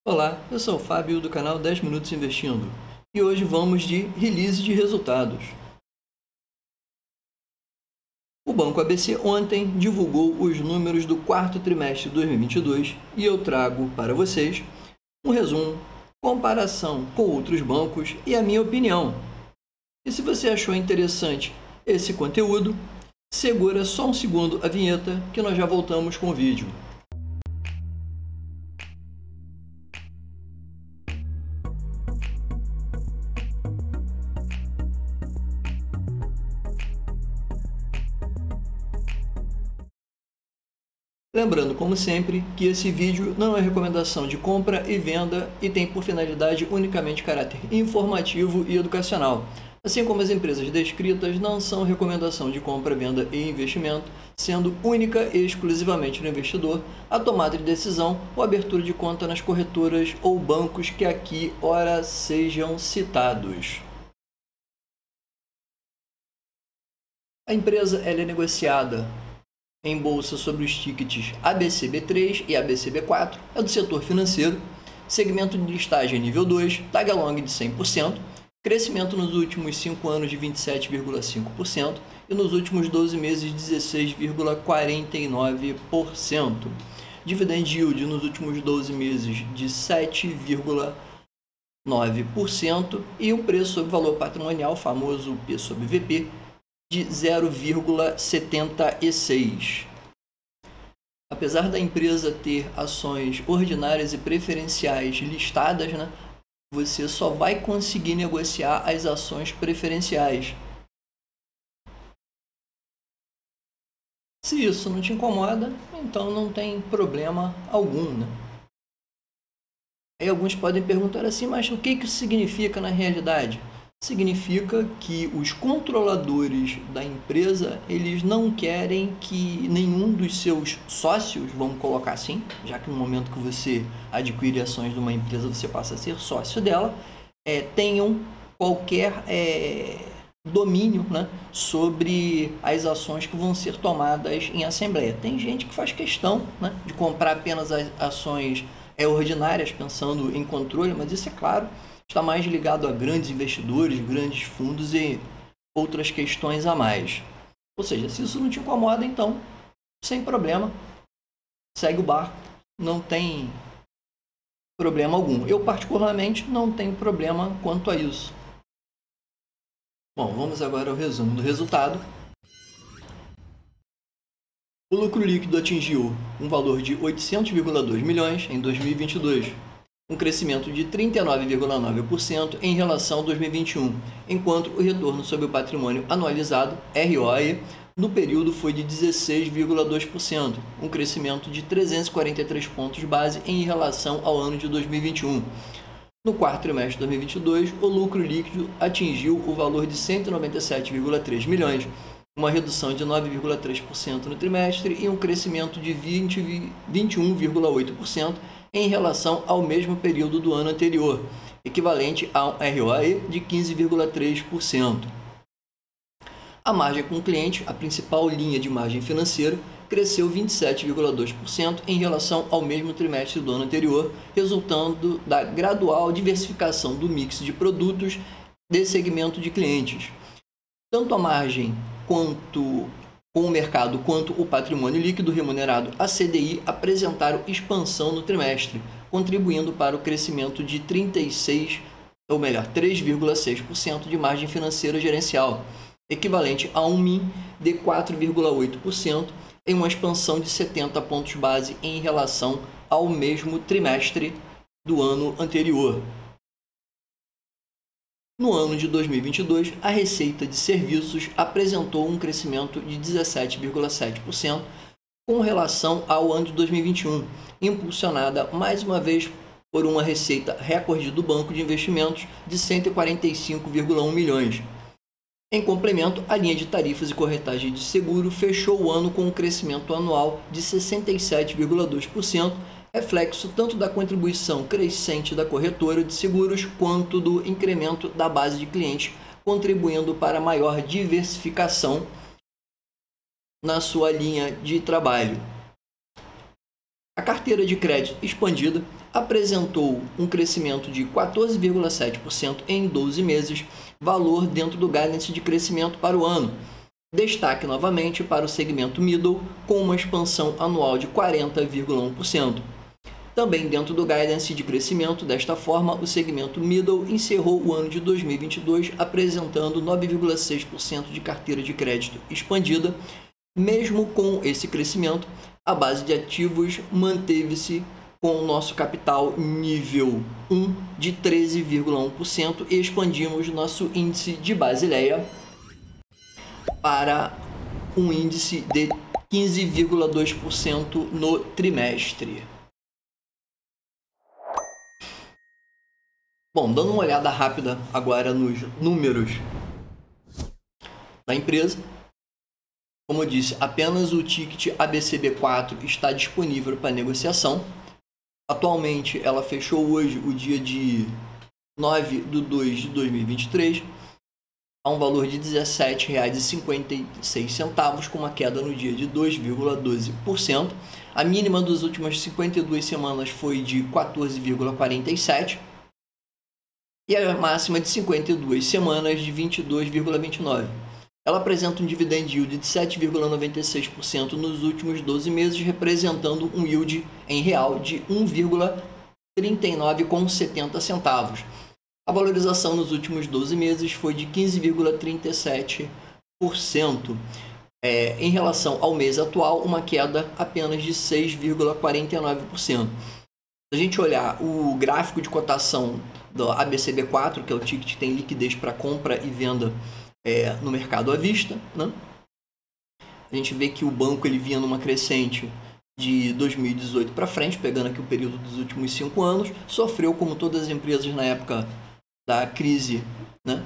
Olá, eu sou o Fábio do canal 10 Minutos Investindo e hoje vamos de release de resultados. O Banco ABC ontem divulgou os números do quarto trimestre de 2022 e eu trago para vocês um resumo, comparação com outros bancos e a minha opinião. E se você achou interessante esse conteúdo, segura só um segundo a vinheta que nós já voltamos com o vídeo. Lembrando, como sempre, que esse vídeo não é recomendação de compra e venda e tem por finalidade unicamente caráter informativo e educacional. Assim como as empresas descritas não são recomendação de compra, venda e investimento, sendo única e exclusivamente do investidor a tomada de decisão ou abertura de conta nas corretoras ou bancos que aqui ora sejam citados. A empresa ela é negociada em bolsa sobre os tickets ABCB3 e ABCB4, é do setor financeiro, segmento de listagem nível 2, tag along de 100%, crescimento nos últimos 5 anos de 27,5% e nos últimos 12 meses 16,49%. Dividend yield nos últimos 12 meses de 7,9% e o preço sobre valor patrimonial, famoso P sobre VP, de 0,76. Apesar da empresa ter ações ordinárias e preferenciais listadas, você só vai conseguir negociar as ações preferenciais. Se isso não te incomoda, então não tem problema algum. Aí alguns podem perguntar assim, mas o que isso significa na realidade? Significa que os controladores da empresa, eles não querem que nenhum dos seus sócios, vamos colocar assim, já que no momento que você adquire ações de uma empresa, você passa a ser sócio dela, tenham qualquer domínio sobre as ações que vão ser tomadas em assembleia. Tem gente que faz questão de comprar apenas as ações ordinárias, pensando em controle, mas isso é claro, está mais ligado a grandes investidores, grandes fundos e outras questões a mais. Ou seja, se isso não te incomoda, então, sem problema, segue o barco, não tem problema algum. Eu, particularmente, não tenho problema quanto a isso. Bom, vamos agora ao resumo do resultado. O lucro líquido atingiu um valor de 800,2 milhões em 2022. Um crescimento de 39,9% em relação a 2021, enquanto o retorno sobre o patrimônio anualizado, ROAE, no período foi de 16,2%, um crescimento de 343 pontos base em relação ao ano de 2021. No quarto trimestre de 2022, o lucro líquido atingiu o valor de 197,3 milhões, uma redução de 9,3% no trimestre e um crescimento de 21,8% em relação ao mesmo período do ano anterior, equivalente a um ROAE de 15,3%. A margem com cliente, a principal linha de margem financeira, cresceu 27,2% em relação ao mesmo trimestre do ano anterior, resultando da gradual diversificação do mix de produtos desse segmento de clientes. Tanto a margem quanto com o mercado quanto o patrimônio líquido remunerado a CDI apresentaram expansão no trimestre, contribuindo para o crescimento de 3,6% de margem financeira gerencial, equivalente a um MIM de 4,8%, em uma expansão de 70 pontos base em relação ao mesmo trimestre do ano anterior. No ano de 2022, a receita de serviços apresentou um crescimento de 17,7% com relação ao ano de 2021, impulsionada mais uma vez por uma receita recorde do Banco de Investimentos de 145,1 milhões. Em complemento, a linha de tarifas e corretagem de seguro fechou o ano com um crescimento anual de 67,2%, reflexo tanto da contribuição crescente da corretora de seguros quanto do incremento da base de clientes, contribuindo para maior diversificação na sua linha de trabalho. A carteira de crédito expandida apresentou um crescimento de 14,7% em 12 meses, valor dentro do guidance de crescimento para o ano. Destaque novamente para o segmento Middle, com uma expansão anual de 40,1%. Também dentro do guidance de crescimento, desta forma, o segmento Middle encerrou o ano de 2022 apresentando 9,6% de carteira de crédito expandida. Mesmo com esse crescimento, a base de ativos manteve-se com o nosso capital nível 1 de 13,1% e expandimos nosso índice de Basileia para um índice de 15,2% no trimestre. Bom, dando uma olhada rápida agora nos números da empresa. Como eu disse, apenas o ticket ABCB4 está disponível para negociação. Atualmente, ela fechou hoje, o dia de 9/2/2023, a um valor de R$ 17,56, com uma queda no dia de 2,12%. A mínima das últimas 52 semanas foi de 14,47%. E a máxima de 52 semanas de 22,29%. Ela apresenta um dividend yield de 7,96% nos últimos 12 meses, representando um yield em real de 1,3970. A valorização nos últimos 12 meses foi de 15,37%. Em relação ao mês atual, uma queda apenas de 6,49%. Se a gente olhar o gráfico de cotação do ABCB4, que é o ticket que tem liquidez para compra e venda no mercado à vista, né? A gente vê que o banco ele vinha numa crescente de 2018 para frente, pegando aqui o período dos últimos 5 anos, sofreu como todas as empresas na época da crise, né,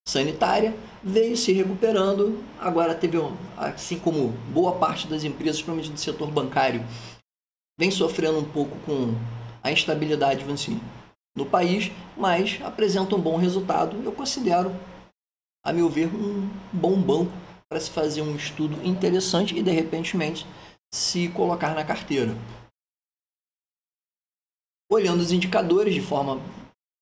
sanitária, veio se recuperando, agora teve, assim como boa parte das empresas, principalmente do setor bancário, vem sofrendo um pouco com a instabilidade no país, mas apresenta um bom resultado. Eu considero, a meu ver, um bom banco para se fazer um estudo interessante e, de repente, se colocar na carteira. Olhando os indicadores de forma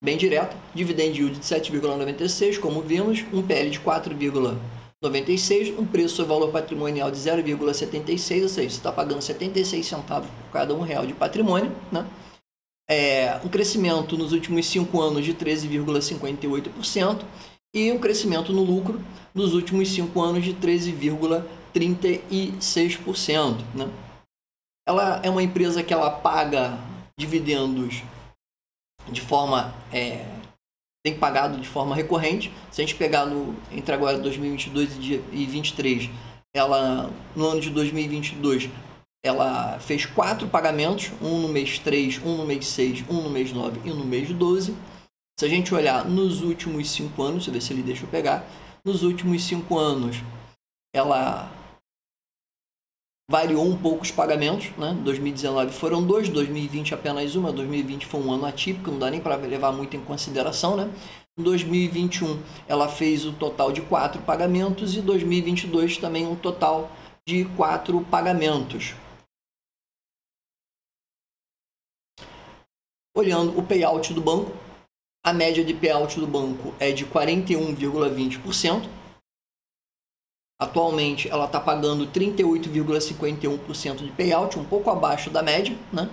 bem direta, dividend yield de 7,96, como vimos, um PL de 4,96, um preço sobre valor patrimonial de 0,76, ou seja, você está pagando 76 centavos por cada R$1 de patrimônio, né? Um crescimento nos últimos 5 anos de 13,58% e um crescimento no lucro nos últimos 5 anos de 13,36%. Né? Ela é uma empresa que ela paga dividendos de forma... tem pagado de forma recorrente. Se a gente pegar entre agora 2022 e 2023, ela, no ano de 2022... ela fez 4 pagamentos, um no mês 3, um no mês 6, um no mês 9 e um no mês 12. Se a gente olhar nos últimos 5 anos, deixa eu ver se ele deixa eu pegar, nos últimos 5 anos, ela variou um pouco os pagamentos, né? 2019 foram 2, 2020 apenas 1, 2020 foi um ano atípico, não dá nem para levar muito em consideração, né? Em 2021 ela fez o total de 4 pagamentos e 2022 também um total de 4 pagamentos. Olhando o payout do banco, a média de payout do banco é de 41,20%. Atualmente ela está pagando 38,51% de payout, um pouco abaixo da média, né?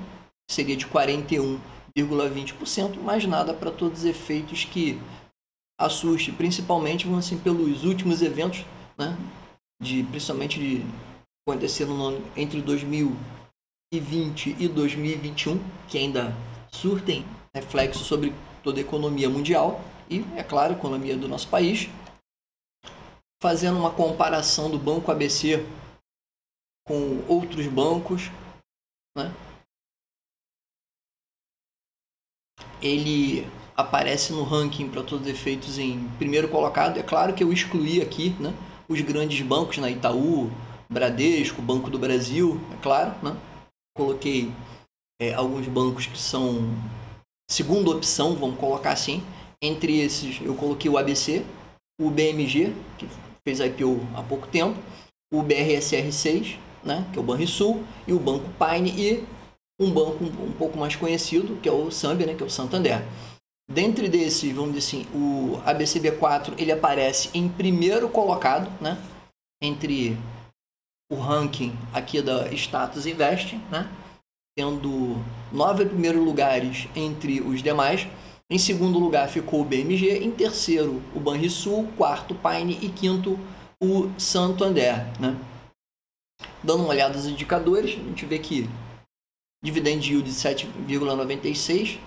Seria de 41,20%, mas nada para todos os efeitos que assuste, principalmente pelos últimos eventos, né? Principalmente de aconteceram entre 2020 e 2021, que ainda surtem reflexo sobre toda a economia mundial e, é claro, a economia do nosso país. Fazendo uma comparação do Banco ABC com outros bancos, né? Ele aparece no ranking, para todos os efeitos, em primeiro colocado. É claro que eu excluí aqui, né, os grandes bancos, na Itaú, Bradesco, Banco do Brasil, é claro, né? Coloquei alguns bancos que são segunda opção, vamos colocar assim. Entre esses, eu coloquei o ABC, o BMG, que fez IPO há pouco tempo, o BRSR6, né, que é o Banrisul, e o Banco Paine, e um banco um pouco mais conhecido, que é o Sambia, né, que é o Santander. Dentre desses, vamos dizer assim, o ABCB4 ele aparece em primeiro colocado, né, entre o ranking aqui da Status Invest, né, tendo 9 primeiros lugares entre os demais. Em segundo lugar ficou o BMG, em terceiro o Banrisul, quarto Pine e quinto o Santander, né. Dando uma olhada nos indicadores, a gente vê que dividend yield de 7,96,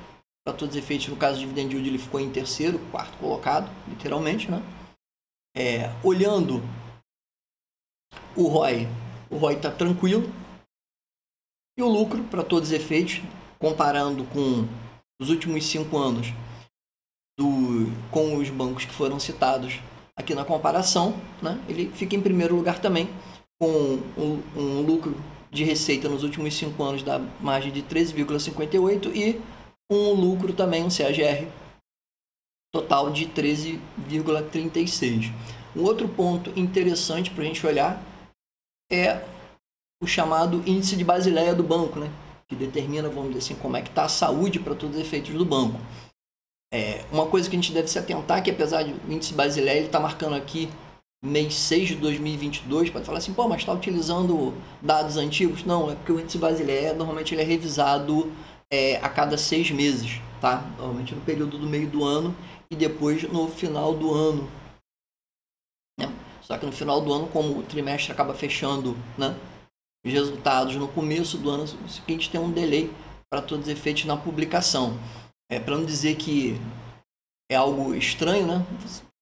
para todos os efeitos, no caso do dividend yield ele ficou em terceiro, quarto colocado, literalmente, né? Olhando o ROI está tranquilo, e o lucro, para todos os efeitos, comparando com os últimos 5 anos com os bancos que foram citados aqui na comparação, né? Ele fica em primeiro lugar também, com um lucro de receita nos últimos 5 anos da margem de 13,58 e um lucro também, um CAGR total de 13,36. Um outro ponto interessante para a gente olhar é o chamado índice de Basileia do banco, né? Que determina, vamos dizer assim, como é que está a saúde para todos os efeitos do banco. Uma coisa que a gente deve se atentar, que apesar do índice Basileia, ele está marcando aqui mês 6 de 2022, pode falar assim, pô, mas está utilizando dados antigos? Não, é porque o índice Basileia, normalmente ele é revisado a cada 6 meses, tá? Normalmente no período do meio do ano e depois no final do ano, né? Só que no final do ano, como o trimestre acaba fechando, né, os resultados no começo do ano seguinte, tem um delay para todos os efeitos na publicação. Para não dizer que é algo estranho, né?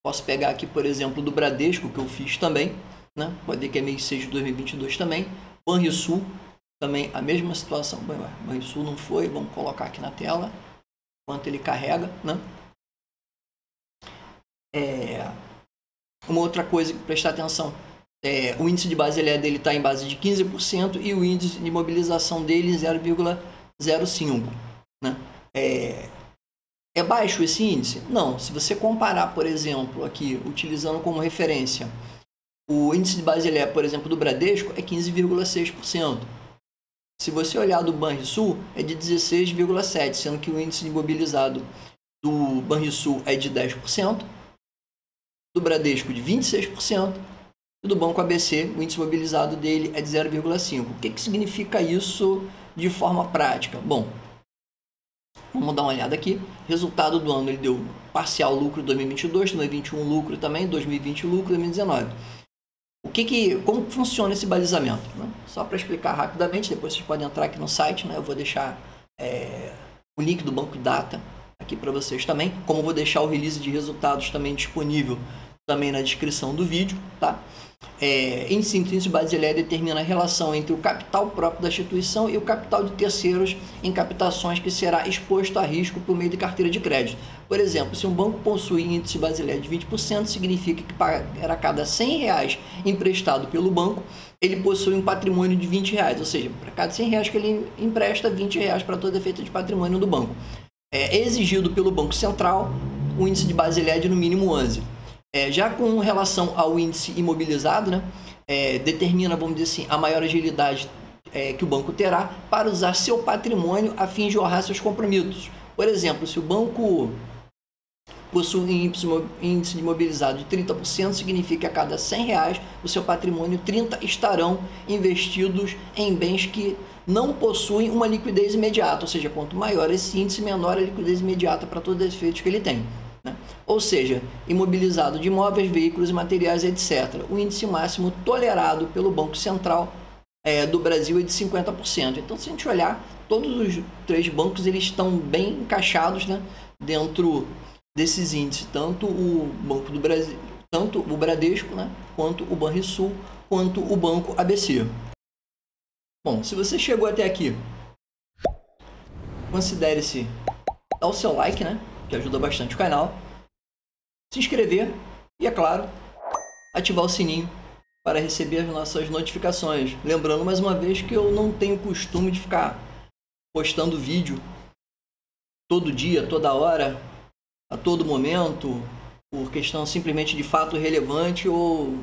Posso pegar aqui, por exemplo, do Bradesco, que eu fiz também, né? Pode ver que é mês 6 de 2022 também. Banrisul, também a mesma situação. Banrisul não foi, vamos colocar aqui na tela, enquanto ele carrega, né? Uma outra coisa que prestar atenção, o índice de Basileia dele está em base de 15% e o índice de mobilização dele em 0,05, né? É baixo esse índice? Não. Se você comparar, por exemplo, aqui, utilizando como referência, o índice de Basileia, por exemplo, do Bradesco é 15,6%. Se você olhar do Banrisul, é de 16,7%, sendo que o índice de mobilizado do Banrisul é de 10%, do Bradesco de 26%, e do Banco ABC, o índice mobilizado dele é de 0,5%. O que significa isso de forma prática? Bom, vamos dar uma olhada aqui. Resultado do ano, ele deu parcial lucro 2022, 2021 lucro também, 2020 lucro, 2019. Como funciona esse balizamento, né? Só para explicar rapidamente, depois vocês podem entrar aqui no site, né? Eu vou deixar o link do banco Data aqui para vocês também, como vou deixar o release de resultados também disponível também na descrição do vídeo, tá? Em síntese, o Basileia determina a relação entre o capital próprio da instituição e o capital de terceiros em captações que será exposto a risco por meio de carteira de crédito. Por exemplo, se um banco possui índice Basileia de 20%, significa que para cada R$100 emprestado pelo banco, ele possui um patrimônio de R$20, ou seja, para cada R$100 que ele empresta, R$20 para todo efeito de patrimônio do banco. É exigido pelo Banco Central o índice de Basileia de no mínimo 11. Já com relação ao índice imobilizado, né, determina, vamos dizer assim, a maior agilidade que o banco terá para usar seu patrimônio a fim de honrar seus compromissos. Por exemplo, se o banco possui um índice imobilizado de 30%, significa que a cada R$100, o seu patrimônio 30 estarão investidos em bens que não possuem uma liquidez imediata, ou seja, quanto maior esse índice, menor a liquidez imediata para todos os efeitos que ele tem, né? Ou seja, imobilizado de imóveis, veículos e materiais, etc. O índice máximo tolerado pelo Banco Central do Brasil é de 50%. Então, se a gente olhar, todos os 3 bancos eles estão bem encaixados, né, dentro desses índices, tanto o Banco do Brasil, tanto o Bradesco, né, quanto o Banrisul, quanto o Banco ABC. Bom, se você chegou até aqui, considere-se dar o seu like, né, que ajuda bastante o canal, se inscrever e, é claro, ativar o sininho para receber as nossas notificações. Lembrando mais uma vez que eu não tenho costume de ficar postando vídeo todo dia, toda hora, a todo momento, por questão simplesmente de fato relevante ou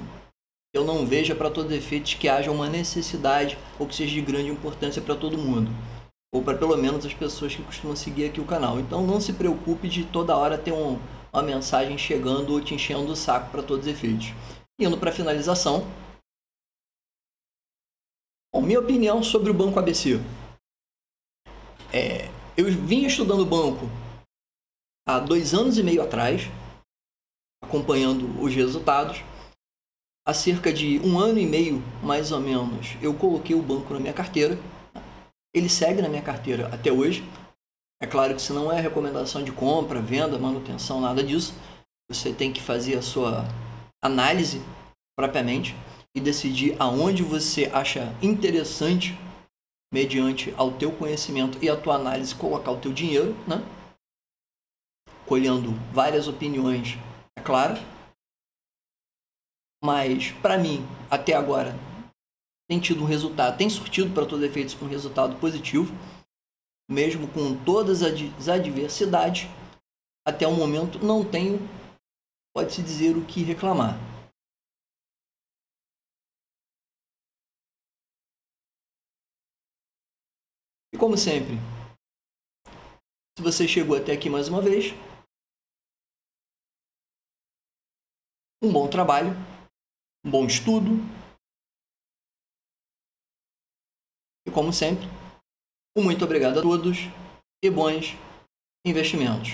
eu não veja para todos os efeitos que haja uma necessidade ou que seja de grande importância para todo mundo. ou para pelo menos as pessoas que costumam seguir aqui o canal. Então não se preocupe de toda hora ter uma mensagem chegando ou te enchendo o saco para todos os efeitos. Indo para a finalização. Bom, minha opinião sobre o Banco ABC. Eu vim estudando o banco há 2 anos e meio atrás, acompanhando os resultados. Há cerca de 1 ano e meio, mais ou menos, eu coloquei o banco na minha carteira. Ele segue na minha carteira até hoje. É claro que isso não é recomendação de compra, venda, manutenção, nada disso. Você tem que fazer a sua análise propriamente e decidir aonde você acha interessante, mediante ao teu conhecimento e a tua análise, colocar o teu dinheiro, né? Colhendo várias opiniões, é claro. Mas, para mim, até agora, tem tido um resultado, tem surtido para todos os efeitos um resultado positivo, mesmo com todas as adversidades. Até o momento não tenho, pode-se dizer, o que reclamar. E como sempre, se você chegou até aqui mais uma vez, um bom trabalho, um bom estudo e, como sempre, um muito obrigado a todos e bons investimentos.